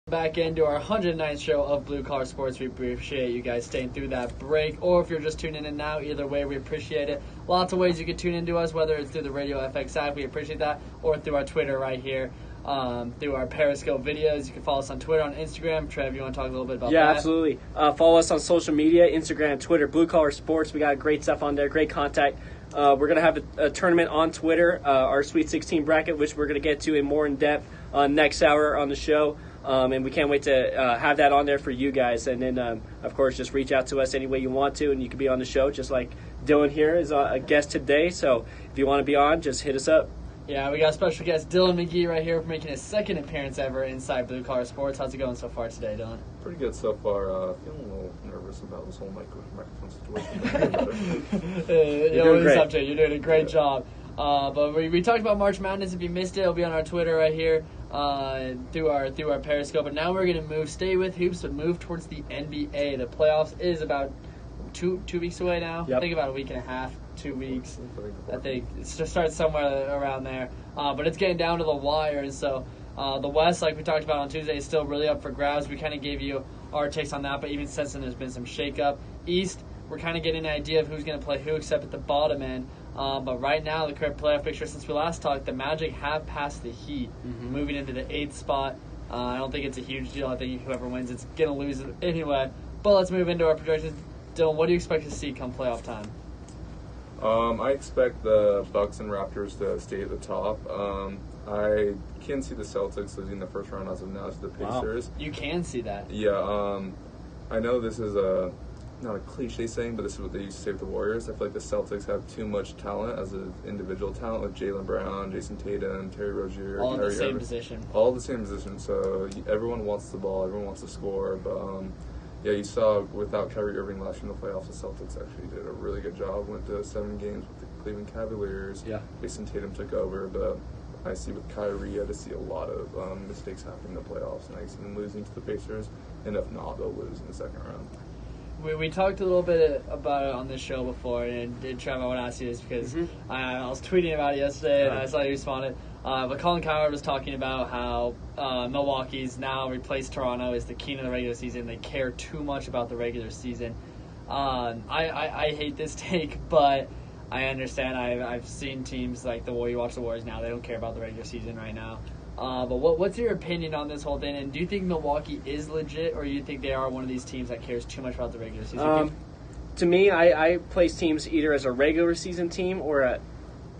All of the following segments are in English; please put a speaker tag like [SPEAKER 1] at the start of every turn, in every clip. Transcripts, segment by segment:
[SPEAKER 1] Back into our 109th show of Blue Collar Sports. We appreciate you guys staying through that break, or if you're just tuning in now, either way, we appreciate it. Lots of ways you can tune into us, whether it's through the Radio FX app, we appreciate that, or through our Twitter right here, through our Periscope videos. You can follow us on Twitter, on Instagram. Trev, you want to talk a little bit about that?
[SPEAKER 2] Yeah, absolutely. Follow us on social media, Instagram, Twitter, Blue Collar Sports. We got great stuff on there, great contact. We're going to have a tournament on Twitter, our Sweet 16 bracket, which we're going to get to in more in-depth next hour on the show. And we can't wait to have that on there for you guys. And then, of course, just reach out to us any way you want to, and you can be on the show, just like Dylan here is a guest today. So if you want to be on, just hit us up.
[SPEAKER 1] Yeah, we got special guest Dylan McGee right here making his second appearance ever inside Blue Collar Sports. How's it going so far today, Dylan?
[SPEAKER 3] Pretty good so far. Feeling a little nervous about this whole microphone situation.
[SPEAKER 1] You're doing great. You're doing a great job. But we talked about March Madness. If you missed it, it'll be on our Twitter right here through our Periscope. But now we're going to stay with hoops, but move towards the NBA. The playoffs is about two weeks away now.
[SPEAKER 2] Yep.
[SPEAKER 1] I think about a week and a half, 2 weeks. I think it starts somewhere around there. But it's getting down to the wire. And so the West, like we talked about on Tuesday, is still really up for grabs. We kind of gave you our takes on that. But even since then, there's been some shakeup. East, we're kind of getting an idea of who's going to play who, except at the bottom end. But right now, the current playoff picture, since we last talked, the Magic have passed the Heat, moving into the 8th spot. I don't think it's a huge deal. I think whoever wins, it's going to lose it anyway. But let's move into our projections. Dylan, what do you expect to see come playoff time?
[SPEAKER 3] I expect the Bucks and Raptors to stay at the top. I can see the Celtics losing the first round as of now to the Pacers.
[SPEAKER 1] Wow. You can see that.
[SPEAKER 3] Yeah, I know this is not a cliche saying, but this is what they used to say with the Warriors. I feel like the Celtics have too much talent as an individual talent with Jaylen Brown, Jason Tatum, Terry Rozier.
[SPEAKER 1] All in the same position.
[SPEAKER 3] All the same position. So everyone wants the ball, everyone wants to score. But, yeah, you saw without Kyrie Irving last year in the playoffs, the Celtics actually did a really good job. Went to 7 games with the Cleveland Cavaliers.
[SPEAKER 2] Yeah.
[SPEAKER 3] Jason Tatum took over, but I see with Kyrie, I just see a lot of mistakes happening in the playoffs. And I see them losing to the Pacers, and if not, they'll lose in the second round.
[SPEAKER 1] We talked a little bit about it on this show before, and Trev, I want to ask you this because I was tweeting about it yesterday, and I saw you responded. But Colin Cowherd was talking about how Milwaukee's now replaced Toronto as the king of the regular season. They care too much about the regular season. I hate this take, but I understand. I've seen teams like you watch the Warriors now, they don't care about the regular season right now. But what's your opinion on this whole thing? And do you think Milwaukee is legit, or do you think they are one of these teams that cares too much about the regular season?
[SPEAKER 2] To me, I place teams either as a regular season team or a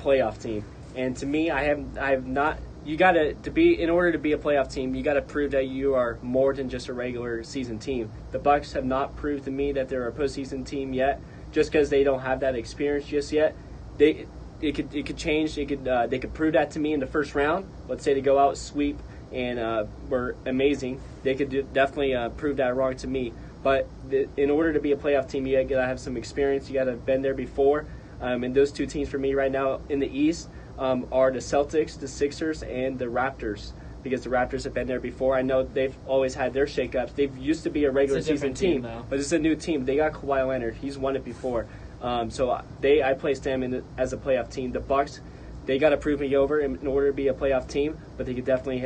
[SPEAKER 2] playoff team. And to me, I have not. You got to be, in order to be a playoff team, you got to prove that you are more than just a regular season team. The Bucks have not proved to me that they're a postseason team yet, just because they don't have that experience just yet. It could change. They could prove that to me in the first round. Let's say they go out, sweep, and were amazing. They could definitely prove that wrong to me. But in order to be a playoff team, you got to have some experience. You got to have been there before. And those two teams for me right now in the East are the Celtics, the Sixers, and the Raptors. Because the Raptors have been there before. I know they've always had their shakeups. They've used to be a regular season team, but it's a new team. They got Kawhi Leonard. He's won it before. So I placed them as a playoff team. The Bucks, they got to prove me over in order to be a playoff team, but they definitely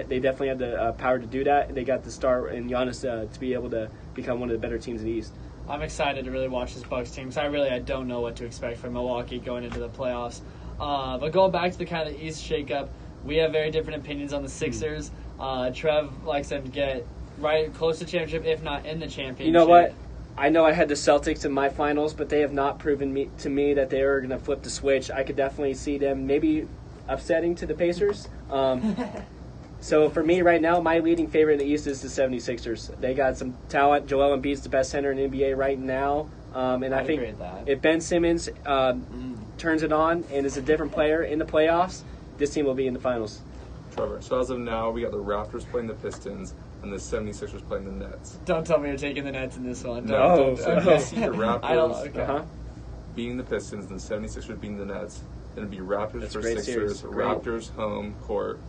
[SPEAKER 2] have the power to do that. They got the star in Giannis to be able to become one of the better teams in the East.
[SPEAKER 1] I'm excited to really watch this Bucks team because I don't know what to expect from Milwaukee going into the playoffs. But going back to the kind of the East shakeup, we have very different opinions on the Sixers. Trev likes them to get right close to championship, if not in the championship.
[SPEAKER 2] You know what? I know I had the Celtics in my finals, but they have not proven to me that they are going to flip the switch. I could definitely see them maybe upsetting to the Pacers. So for me right now, my leading favorite in the East is the 76ers. They got some talent. Joel Embiid's the best center in the NBA right now. And I think if Ben Simmons turns it on and is a different player in the playoffs, this team will be in the finals.
[SPEAKER 3] Trevor, so as of now, we got the Raptors playing the Pistons and the 76ers playing the Nets.
[SPEAKER 1] Don't tell me you're taking the Nets in this one.
[SPEAKER 3] No. So if you see the Raptors
[SPEAKER 1] –
[SPEAKER 3] beating the Pistons and the 76ers beating the Nets, then it'd be Raptors
[SPEAKER 2] That's
[SPEAKER 3] versus Sixers, Raptors home court.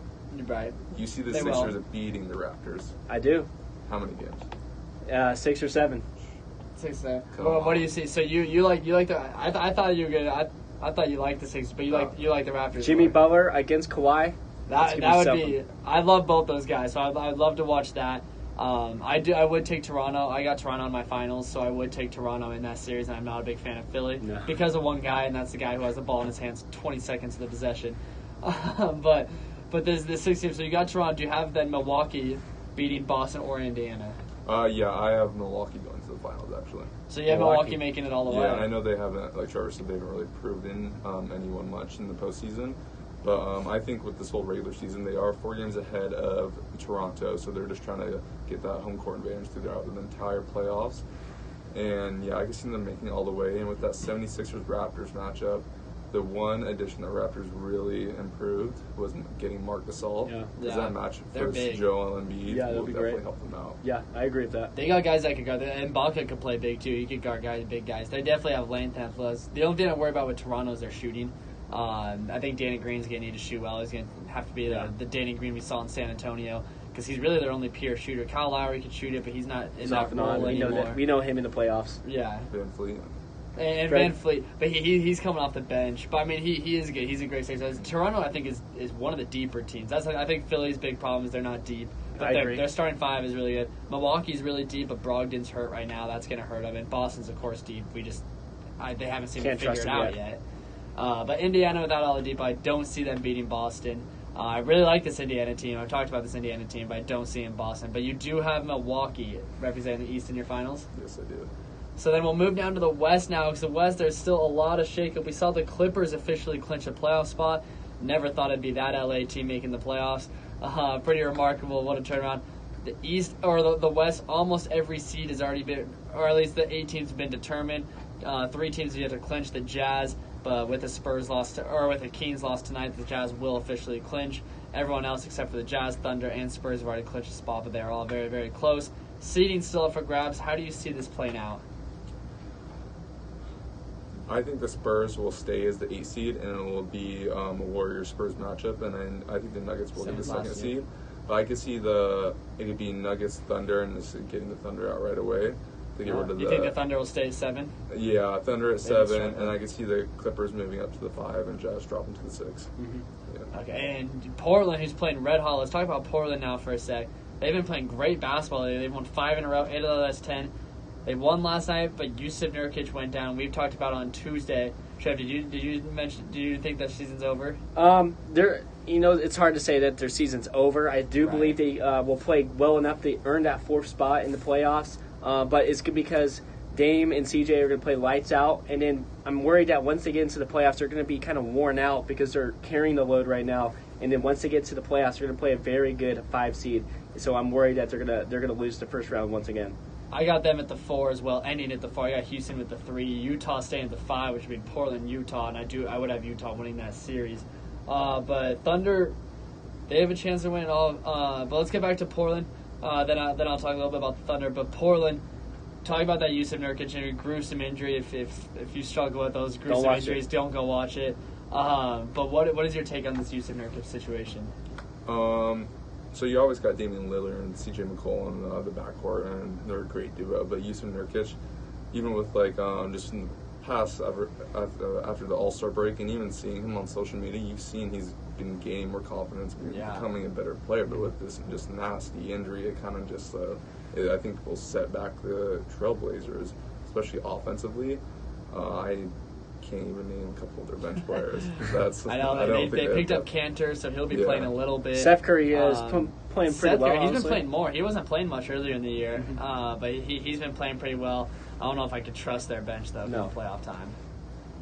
[SPEAKER 1] Right.
[SPEAKER 3] You see the Sixers beating the Raptors.
[SPEAKER 2] I do.
[SPEAKER 3] How many games?
[SPEAKER 2] 6 or 7.
[SPEAKER 1] 6 or 7. Well, what do you see? So you like the – I thought you were good. I thought you liked the Sixers, but you like the Raptors.
[SPEAKER 2] Jimmy Butler against Kawhi.
[SPEAKER 1] That would be – I love both those guys, so I'd love to watch that. I would take Toronto. I got Toronto in my finals, so I would take Toronto in that series, and I'm not a big fan of Philly because of one guy, and that's the guy who has the ball in his hands 20 seconds of the possession. But there's the 6 teams. So you got Toronto. Do you have then Milwaukee beating Boston or Indiana?
[SPEAKER 3] Yeah, I have Milwaukee going to the finals, actually.
[SPEAKER 1] So you have Milwaukee making it all the way.
[SPEAKER 3] Yeah, I know they haven't, like Trevor said, they haven't really proven anyone much in the postseason. But I think with this whole regular season, they are 4 games ahead of Toronto, so they're just trying to get that home court advantage throughout the entire playoffs. And, yeah, I can see them making it all the way. And with that 76ers-Raptors matchup, the one addition that Raptors really improved was getting Marc Gasol. Because that matchup versus Joel Embiid will definitely help them out.
[SPEAKER 2] Yeah, I agree with that.
[SPEAKER 1] They got guys that could guard. And Ibaka could play big, too. He could guard guys, big guys. They definitely have length and plus. The only thing I worry about with Toronto is their shooting. I think Danny Green's going to need to shoot well. He's going to have to be the Danny Green we saw in San Antonio because he's really their only pure shooter. Kyle Lowry can shoot it, but he's not in that role anymore.
[SPEAKER 2] We know him in the playoffs.
[SPEAKER 1] Yeah.
[SPEAKER 3] Van Fleet.
[SPEAKER 1] And Van Fleet, but he's coming off the bench. But I mean, he is good. He's a great safety. Toronto, I think, is one of the deeper teams. I think Philly's big problem is they're not deep. But their starting 5 is really good. Milwaukee's really deep, but Brogdon's hurt right now. That's going to hurt them. And Boston's of course deep. They haven't seemed to figure it out yet. But Indiana, without all the deep, I don't see them beating Boston. I really like this Indiana team. I've talked about this Indiana team, but I don't see in Boston. But you do have Milwaukee representing the East in your finals?
[SPEAKER 3] Yes, I do.
[SPEAKER 1] So then we'll move down to the West now, because the West, there's still a lot of shakeup. We saw the Clippers officially clinch a playoff spot. Never thought it'd be that LA team making the playoffs. Pretty remarkable. What a turnaround. The East, or the West, almost every seed has already been, or at least the 8 teams have been determined. 3 teams yet to clinch. The Jazz, but with the Spurs loss with the Kings loss tonight, the Jazz will officially clinch. Everyone else except for the Jazz, Thunder, and Spurs have already clinched a spot, but they're all very, very close. Seeding still up for grabs. How do you see this playing out?
[SPEAKER 3] I think the Spurs will stay as the 8 seed, and it will be a Warriors-Spurs matchup, and then I think the Nuggets will get the 2nd seed. But I could see it could be Nuggets-Thunder, and just getting the Thunder out right away to get rid of
[SPEAKER 1] You think the Thunder will stay at 7?
[SPEAKER 3] Yeah, Thunder at 7, and I could see the Clippers moving up to the 5 and Jazz dropping to the 6.
[SPEAKER 2] Mm-hmm.
[SPEAKER 3] Yeah.
[SPEAKER 1] Okay, and Portland, who's playing red hot. Let's talk about Portland now for a sec. They've been playing great basketball. They've won 5 in a row, 8 of the last 10. They won last night, but Jusuf Nurkic went down. We've talked about it on Tuesday. Trev, did you think that season's over?
[SPEAKER 2] It's hard to say that their season's over. I do believe they will play well enough to earn that 4th spot in the playoffs. But it's good because Dame and CJ are going to play lights out, and then I'm worried that once they get into the playoffs, they're going to be kind of worn out because they're carrying the load right now. And then once they get to the playoffs, they're going to play a very good 5 seed. So I'm worried that they're going to lose the first round once again.
[SPEAKER 1] I got them at the 4 as well, ending at the 4. I got Houston with the 3, Utah staying at the 5, which would be Portland, Utah, and I would have Utah winning that series. But Thunder, they have a chance to win it all. But let's get back to Portland. Then I'll talk a little bit about the Thunder. But Portland, talking about that Jusuf Nurkic injury, gruesome injury. If you struggle with those gruesome injuries, don't go watch it. But what is your take on this Jusuf Nurkic situation?
[SPEAKER 3] So you always got Damian Lillard and C.J. McCollum in the backcourt, and they're a great duo. But Jusuf Nurkic, even with just in the past after the All-Star break, and even seeing him on social media, you've seen he's been gaining more confidence, becoming a better player. But with this just nasty injury, it kind of just I think will set back the Trailblazers, especially offensively. I can't even name a couple of their bench players.
[SPEAKER 1] They picked up Cantor, so he'll be playing a little bit.
[SPEAKER 2] Seth Curry is playing pretty well.
[SPEAKER 1] He's been playing more. He wasn't playing much earlier in the year, but he's been playing pretty well. I don't know if I could trust their bench, though, in playoff time.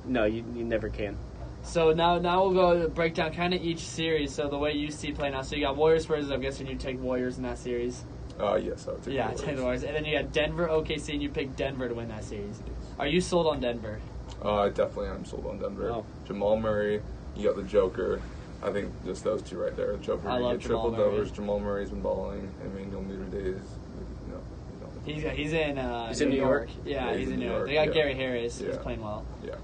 [SPEAKER 2] No, you never can.
[SPEAKER 1] So now we'll go break down kind of each series. So the way you see play now. So you got Warriors Spurs. I'm guessing you take Warriors in that series.
[SPEAKER 3] Yes, I would take
[SPEAKER 1] Warriors. Take the Warriors. And then you got Denver, OKC, and you pick Denver to win that series. Are you sold on Denver?
[SPEAKER 3] Definitely I'm sold on Denver. Oh. Jamal Murray, you got the Joker. I think just those two right there. Joker,
[SPEAKER 1] I love
[SPEAKER 3] triple doubles. Jamal Murray's been balling. Emmanuel Mudiay is.
[SPEAKER 1] He's in New York. Yeah, he's in New York. They got Gary Harris, who's playing well.
[SPEAKER 3] Yeah.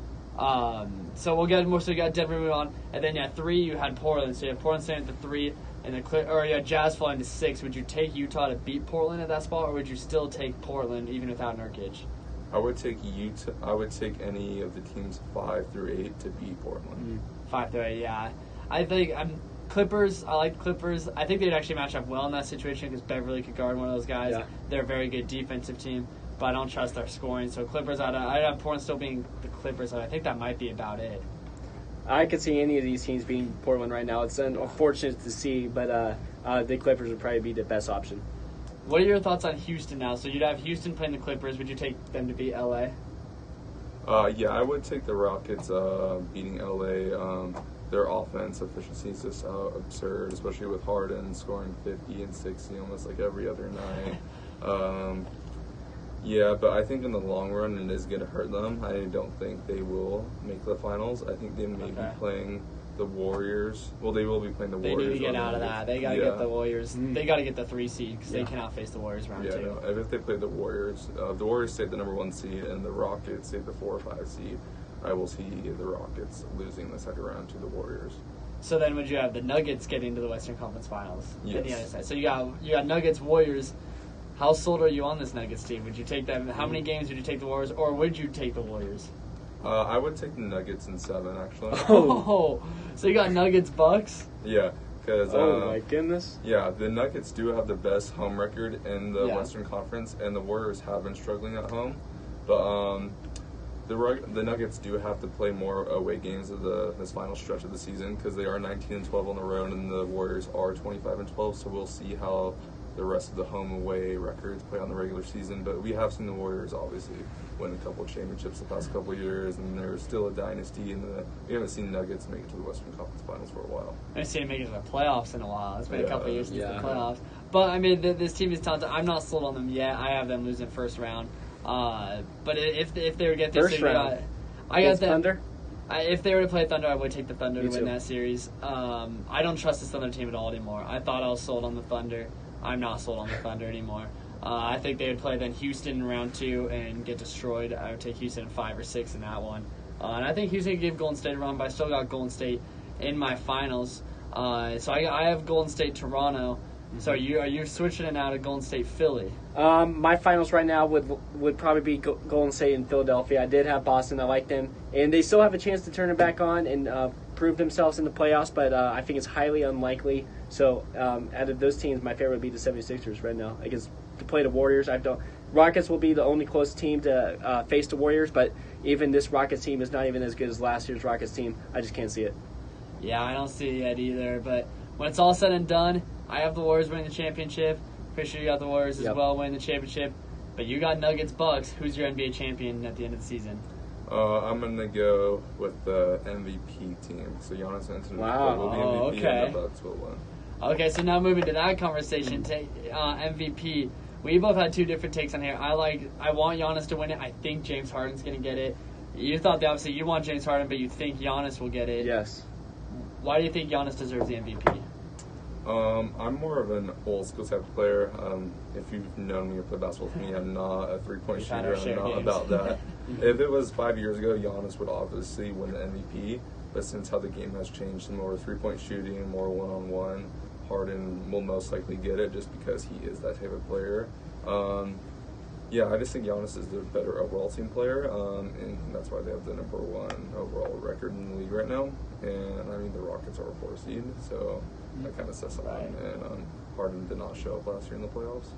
[SPEAKER 1] So we'll get more. So you got Denver moving on, and then 3 you had Portland. So you have Portland staying at the 3, and you had Jazz falling to 6. Would you take Utah to beat Portland at that spot, or would you still take Portland even without Nurkic?
[SPEAKER 3] I would take Utah. I would take any of the teams 5 through 8 to beat Portland.
[SPEAKER 1] 5 through 8, yeah. I think Clippers, I like Clippers. I think they'd actually match up well in that situation because Beverly could guard one of those guys.
[SPEAKER 2] Yeah.
[SPEAKER 1] They're a very good defensive team, but I don't trust their scoring. So Clippers, I'd have Portland still being the Clippers. I think that might be about it.
[SPEAKER 2] I could see any of these teams being Portland right now. It's unfortunate to see, but the Clippers would probably be the best option.
[SPEAKER 1] What are your thoughts on Houston now? So you'd have Houston playing the Clippers. Would you take them to beat LA?
[SPEAKER 3] Yeah, I would take the Rockets beating LA. Their offense efficiency is just absurd, especially with Harden scoring 50 and 60 almost like every other night. Yeah, but I think in the long run it is going to hurt them. I don't think they will make the finals. I think they may be playing the Warriors. Well, they will be playing the Warriors.
[SPEAKER 1] They need to get out of that. They got to get the Warriors. They got to get the 3 seed because they cannot face the Warriors round 2.
[SPEAKER 3] No, if they play the Warriors stayed the number 1 seed and the Rockets stayed the 4 or 5 seed. I will see the Rockets losing the second round to the Warriors.
[SPEAKER 1] So then would you have the Nuggets getting to the Western Conference Finals?
[SPEAKER 3] Yes.
[SPEAKER 1] On the other side. So you got Nuggets, Warriors. How sold are you on this Nuggets team? Would you take them? How many games would you take the Warriors, or would you take the Warriors?
[SPEAKER 3] I would take the Nuggets in 7, actually.
[SPEAKER 1] Oh, so you got Nuggets, Bucks?
[SPEAKER 3] Yeah, because
[SPEAKER 2] my goodness.
[SPEAKER 3] Yeah, the Nuggets do have the best home record in the Western Conference, and the Warriors have been struggling at home. But the Nuggets do have to play more away games of this final stretch of the season because they are 19-12 on the road, and the Warriors are 25-12. So we'll see how the rest of the home away records play on the regular season. But we have seen the Warriors obviously win a couple of championships the past couple of years, and they're still a dynasty. And we haven't seen Nuggets make it to the Western Conference Finals for a while.
[SPEAKER 1] I haven't seen them make it to the playoffs in a while. It's been a couple of years since the playoffs. But I mean, this team is talented. I'm not sold on them yet. I have them losing first round. But if they would get this
[SPEAKER 2] first round,
[SPEAKER 1] I got them.
[SPEAKER 2] Thunder.
[SPEAKER 1] If they were to play Thunder, I would take the Thunder to win that series. I don't trust this Thunder team at all anymore. I thought I was sold on the Thunder. I'm not sold on the Thunder anymore. I think they would play then Houston in round 2 and get destroyed. I would take Houston in 5 or 6 in that one. And I think Houston could give Golden State a run, but I still got Golden State in my finals. So I have Golden State Toronto. So are you switching it now to Golden State Philly?
[SPEAKER 2] My finals right now would probably be Golden State and Philadelphia. I did have Boston. I like them, and they still have a chance to turn it back on and prove themselves in the playoffs. But I think it's highly unlikely. So out of those teams, my favorite would be the 76ers right now. To play the Warriors, Rockets will be the only close team to face the Warriors. But even this Rockets team is not even as good as last year's Rockets team. I just can't see it.
[SPEAKER 1] Yeah, I don't see it yet either. But when it's all said and done, I have the Warriors winning the championship. Pretty sure you got the Warriors as well winning the championship. But you got Nuggets Bucks. Who's your NBA champion at the end of the season?
[SPEAKER 3] I'm going to go with the MVP team. So Giannis Antetokounmpo will be MVP and the Bucks will win.
[SPEAKER 1] Okay, so now moving to that conversation, MVP. We both had 2 different takes on here. I want Giannis to win it. I think James Harden's going to get it. You thought the opposite. You want James Harden, but you think Giannis will get it.
[SPEAKER 2] Yes.
[SPEAKER 1] Why do you think Giannis deserves the MVP?
[SPEAKER 3] I'm more of an old school type of player. If you've known me or played basketball with me, I'm not a 3-point shooter. I'm not about that. If it was 5 years ago, Giannis would obviously win the MVP. But since how the game has changed, more 3-point shooting, more one-on-one, Harden will most likely get it just because he is that type of player. I just think Giannis is the better overall team player, and that's why they have the number 1 overall record in the league right now. And I mean, the Rockets are a 4 seed, so that kind of says something. And Harden did not show up last year in the playoffs.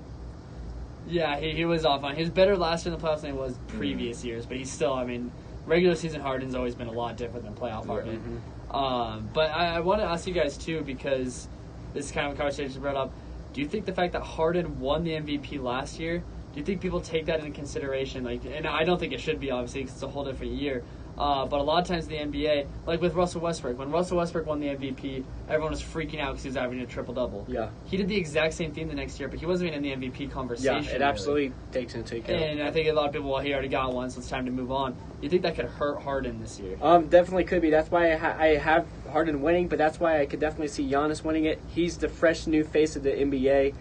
[SPEAKER 3] Yeah,
[SPEAKER 1] he was off on. He was better last year in the playoffs than he was previous years, but he's still. I mean, regular season Harden's always been a lot different than playoff Harden. But I want to ask you guys too, because this is kind of a conversation brought up. Do you think the fact that Harden won the MVP last year, do you think people take that into consideration? And I don't think it should be, obviously, because it's a whole different year. But a lot of times in the NBA, like with Russell Westbrook, when Russell Westbrook won the MVP, everyone was freaking out because he was averaging a triple-double. Yeah. He did the exact same thing the next year, but he wasn't even in the MVP conversation.
[SPEAKER 2] Yeah, it absolutely takes into account.
[SPEAKER 1] And I think a lot of people, he already got one, so it's time to move on. You think that could hurt Harden this year?
[SPEAKER 2] Definitely could be. That's why I have Harden winning, but that's why I could definitely see Giannis winning it. He's the fresh new face of the NBA.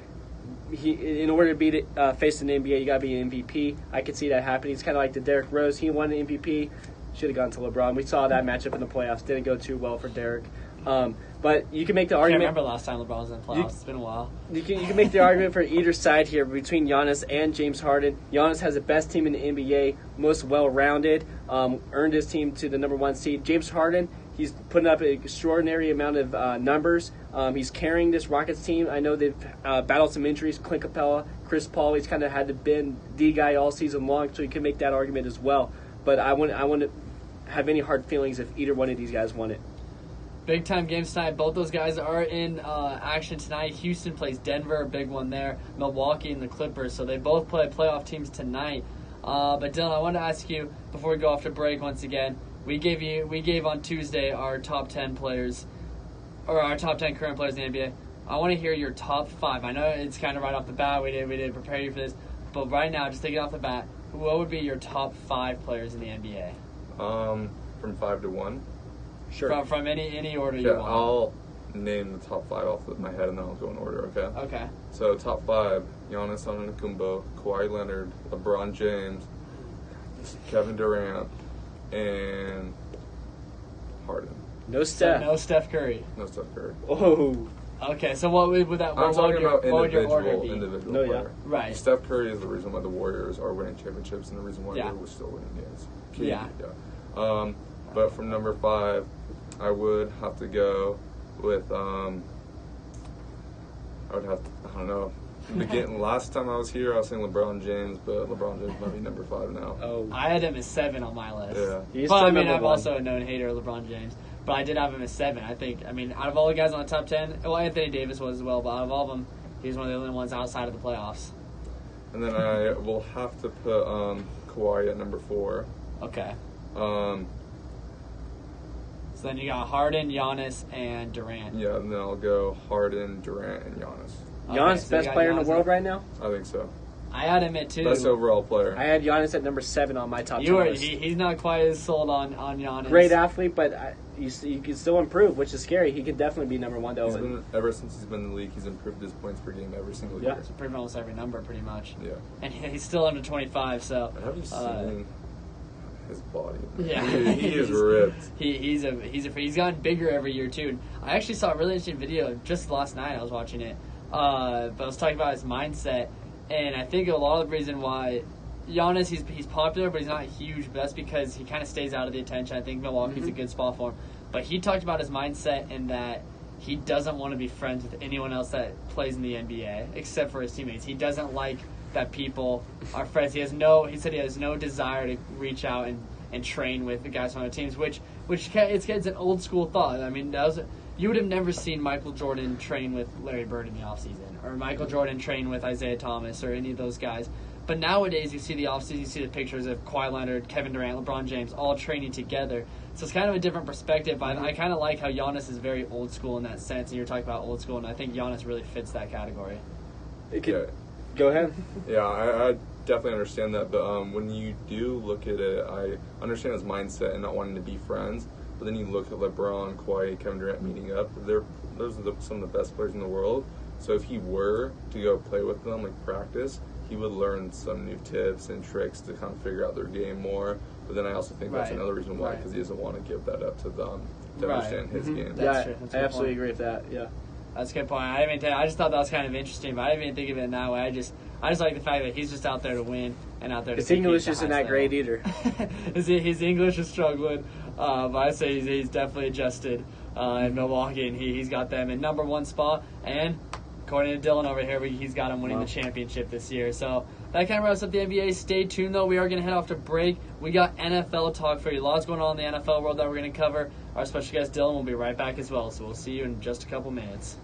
[SPEAKER 2] In order to be face in the NBA, you got to be an MVP. I could see that happening. It's kind of like the Derrick Rose. He won the MVP. Should have gone to LeBron. We saw that matchup in the playoffs. Didn't go too well for Derrick. But you can make the argument.
[SPEAKER 1] I can't remember last time LeBron was in the playoffs. It's been a while.
[SPEAKER 2] You can make the argument for either side here between Giannis and James Harden. Giannis has the best team in the NBA, most well-rounded, earned his team to the number 1 seed. James Harden, He's putting up an extraordinary amount of numbers. He's carrying this Rockets team. I know they've battled some injuries. Clint Capella, Chris Paul. He's kind of had to been the guy all season long, so you can make that argument as well. But I wouldn't have any hard feelings if either one of these guys won it.
[SPEAKER 1] Big time games tonight. Both those guys are in action tonight. Houston plays Denver, a big one there. Milwaukee and the Clippers. So they both play playoff teams tonight. But Dylan, I wanted to ask you before we go off to break once again. We gave on Tuesday our top 10 players, or our top 10 current players in the NBA. I want to hear your top 5. I know it's kind of right off the bat. We didn't prepare you for this, but right now, just thinking off the bat, what would be your top 5 players in the NBA?
[SPEAKER 3] From 5 to 1.
[SPEAKER 2] Sure.
[SPEAKER 1] From any order you want.
[SPEAKER 3] I'll name the top 5 off of my head, and then I'll go in order. Okay.
[SPEAKER 1] Okay.
[SPEAKER 3] So top 5: Giannis Antetokounmpo, Kawhi Leonard, LeBron James, Kevin Durant, and Harden.
[SPEAKER 2] No Steph.
[SPEAKER 1] No Steph Curry.
[SPEAKER 3] No Steph Curry.
[SPEAKER 2] Oh.
[SPEAKER 1] Okay, so what would that?
[SPEAKER 3] I'm talking about
[SPEAKER 1] what would your order
[SPEAKER 3] individual
[SPEAKER 1] be?
[SPEAKER 2] No, yeah.
[SPEAKER 3] player.
[SPEAKER 1] Right.
[SPEAKER 3] Steph Curry is the reason why the Warriors are winning championships, and the reason why
[SPEAKER 1] Yeah.
[SPEAKER 3] we're still winning games.
[SPEAKER 1] Yeah.
[SPEAKER 3] But from number 5, I would have to go with I don't know. Last time I was here, I was saying LeBron James, but LeBron James might be number 5 now.
[SPEAKER 2] Oh.
[SPEAKER 1] I had him as 7 on my list.
[SPEAKER 3] Yeah.
[SPEAKER 2] He's
[SPEAKER 1] But
[SPEAKER 2] still
[SPEAKER 1] I mean,
[SPEAKER 2] number
[SPEAKER 1] I'm
[SPEAKER 2] one.
[SPEAKER 1] also a known hater of LeBron James. But I did have him as 7. I think, out of all the guys on the top 10, well, Anthony Davis was as well, but out of all of them, he's one of the only ones outside of the playoffs.
[SPEAKER 3] And then I will have to put Kawhi at number 4.
[SPEAKER 1] Okay.
[SPEAKER 3] Um,
[SPEAKER 1] So then you got Harden, Giannis, and Durant.
[SPEAKER 3] yeah, and then I'll go Harden, Durant, and Giannis.
[SPEAKER 2] Giannis,
[SPEAKER 1] so you
[SPEAKER 2] best
[SPEAKER 1] got
[SPEAKER 2] player in the
[SPEAKER 1] Giannis
[SPEAKER 2] world
[SPEAKER 1] at-
[SPEAKER 2] right now?
[SPEAKER 3] I think so.
[SPEAKER 1] I had him at 2.
[SPEAKER 3] Best overall player.
[SPEAKER 2] I had Giannis at number 7 on my top 10
[SPEAKER 1] You are,
[SPEAKER 2] list.
[SPEAKER 1] he's not quite as sold on Giannis.
[SPEAKER 2] Great athlete, but you can still improve, which is scary. He could definitely be number 1 though.
[SPEAKER 3] Ever since he's been in the league, he's improved his points per game every single
[SPEAKER 2] Yeah.
[SPEAKER 3] year.
[SPEAKER 1] So pretty much almost every number, pretty much.
[SPEAKER 3] Yeah.
[SPEAKER 1] And he's still under 25, so.
[SPEAKER 3] Have you seen his body?
[SPEAKER 1] Yeah.
[SPEAKER 3] he is ripped.
[SPEAKER 1] He's gotten bigger every year too. I actually saw a really interesting video just last night. I was watching it, but I was talking about his mindset, and I think a lot of the reason why Giannis he's popular, but he's not huge. But that's because he kind of stays out of the attention. I think Milwaukee's a good spot for him. But he talked about his mindset in that he doesn't want to be friends with anyone else that plays in the NBA except for his teammates. He doesn't like that people are friends. He said he has no desire to reach out and train with the guys on the teams, which it's an old school thought. I mean, you would have never seen Michael Jordan train with Larry Bird in the offseason, or Michael Jordan train with Isaiah Thomas, or any of those guys. But nowadays, you see the offseason, you see the pictures of Kawhi Leonard, Kevin Durant, LeBron James, all training together. So it's kind of a different perspective. I kind of like how Giannis is very old school in that sense, and you're talking about old school, and I think Giannis really fits that category.
[SPEAKER 3] Yeah.
[SPEAKER 2] Go ahead.
[SPEAKER 3] Yeah, I definitely understand that, but when you do look at it, I understand his mindset and not wanting to be friends. But then you look at LeBron, Kawhi, Kevin Durant meeting up. Those are some of the best players in the world. So if he were to go play with them, like practice, he would learn some new tips and tricks to kind of figure out their game more. But then I also think that's
[SPEAKER 1] Right.
[SPEAKER 3] another reason why, because he doesn't want to give that up to them to
[SPEAKER 1] Right.
[SPEAKER 3] understand his game.
[SPEAKER 1] That's
[SPEAKER 2] Yeah,
[SPEAKER 1] true. That's a
[SPEAKER 2] I
[SPEAKER 1] good
[SPEAKER 2] absolutely
[SPEAKER 1] point.
[SPEAKER 2] agree with that. Yeah.
[SPEAKER 1] That's a good point. I just thought that was kind of interesting, but I didn't even think of it in that way. I just like the fact that he's just out there to win and out there to
[SPEAKER 2] His
[SPEAKER 1] compete
[SPEAKER 2] English
[SPEAKER 1] at the
[SPEAKER 2] isn't that
[SPEAKER 1] highest
[SPEAKER 2] great
[SPEAKER 1] level.
[SPEAKER 2] either.
[SPEAKER 1] his English is struggling, but I say he's definitely adjusted in Milwaukee, and he's got them in number 1 spot. And according to Dylan over here, he's got him winning the championship this year. So that kind of wraps up the NBA. Stay tuned, though. We are going to head off to break. We got NFL talk for you. Lots going on in the NFL world that we're going to cover. Our special guest, Dylan, will be right back as well. So we'll see you in just a couple minutes.